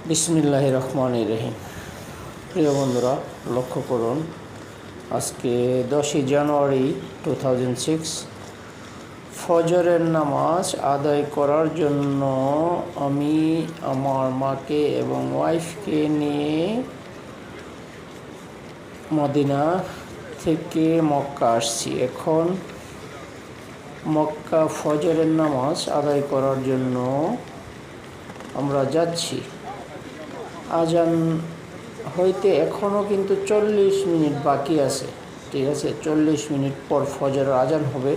বিসমিল্লাহির রহমানির রহিম। প্রিয় বন্ধুরা, লক্ষ্য করুন, আজকে 10ই জানুয়ারি 2006 ফজরের নামাজ আদায় করার জন্য আমি আমার মাকে এবং ওয়াইফকে নিয়ে মদিনা থেকে মক্কা আসছি। এখন মক্কা ফজরের নামাজ আদায় করার জন্য আমরা যাচ্ছি। আজান হইতে এখনও কিন্তু 40 মিনিট বাকি আছে। ঠিক আছে, 40 মিনিট পর ফজরের আজান হবে।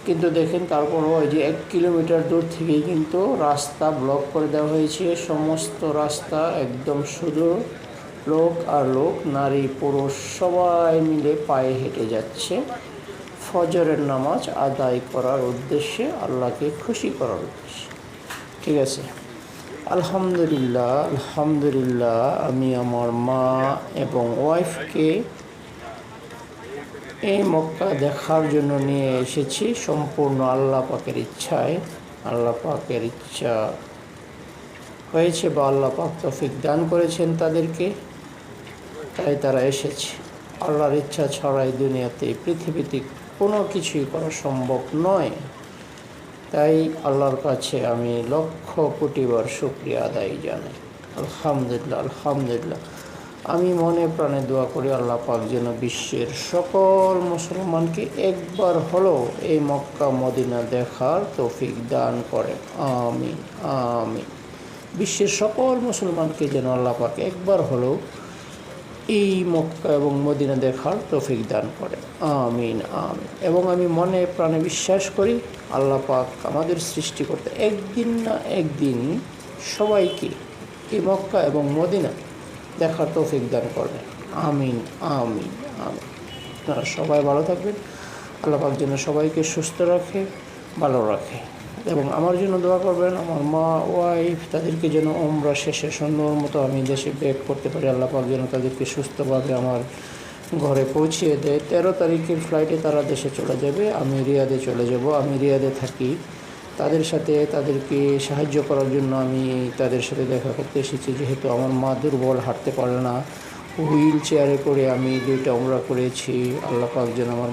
কিন্তু দেখেন, তারপরও ওই যে 1 কিলোমিটার দূর থেকেই কিন্তু রাস্তা ব্লক করে দেওয়া হয়েছে। সমস্ত রাস্তা একদম শুধু লোক আর লোক, নারী পুরুষ সবাই মিলে পায়ে হেঁটে যাচ্ছে ফজরের নামাজ আদায় করার উদ্দেশ্যে, আল্লাহকে খুশি করার উদ্দেশ্যে। ঠিক আছে, আলহামদুলিল্লাহ আমি আমার মা এবং ওয়াইফকে এই মক্কা দেখার জন্য নিয়ে এসেছি সম্পূর্ণ আল্লাহ পাকের ইচ্ছায়। আল্লাহ পাকের ইচ্ছা হয়েছে বা আল্লাহ পাক তৌফিক দান করেছেন তাদেরকে, তাই তারা এসেছে। আল্লাহর ইচ্ছা ছাড়াই দুনিয়াতে পৃথিবীতে কোনো কিছুই করা সম্ভব নয়। তাই আল্লাহর কাছে আমি লক্ষ কোটিবার শুকরিয়া আদায় জানাই। আলহামদুলিল্লাহ। আমি মনে প্রাণে দোয়া করি আল্লাহ পাক যেন বিশ্বের সকল মুসলমানকে একবার হলেও এই মক্কা মদিনা দেখার তৌফিক দান করেন। আমিন আমিন। বিশ্বের সকল মুসলমানকে যেন আল্লাহ পাক একবার হলেও এই মক্কা এবং মদিনা দেখার তৌফিক দান করেন। আমিন আমিন। এবং আমি মনে প্রাণে বিশ্বাস করি আল্লাহ পাক আমাদের সৃষ্টিকর্তা একদিন না একদিন সবাইকে এই মক্কা এবং মদিনা দেখার তৌফিক দান করবেন। আমিন আমিন আমিন। আপনারা সবাই ভালো থাকবেন। আল্লাহ পাক যেন সবাইকে সুস্থ রাখে, ভালো রাখে। এবং আমার জন্য দোয়া করবেন, আমার মা ওয়াইফ তাদেরকে যেন উমরা শেষে সুন্দর মতো আমি দেশে ব্যাক করতে পারি। আল্লাহ পাক যেন তাদেরকে সুস্থভাবে আমার ঘরে পৌঁছিয়ে দেয়। 13 তারিখের ফ্লাইটে তারা দেশে চলে যাবে, আমি রিয়াদে চলে যাব। আমি রিয়াদে থাকি, তাদেরকে সাহায্য করার জন্য আমি তাদের সাথে দেখা করতে এসেছি। যেহেতু আমার মা দুর্বল, হাঁটতে পারে না, হুইল চেয়ারে করে আমি 2টা উমরা করেছি। আল্লাহ পাক যেন আমার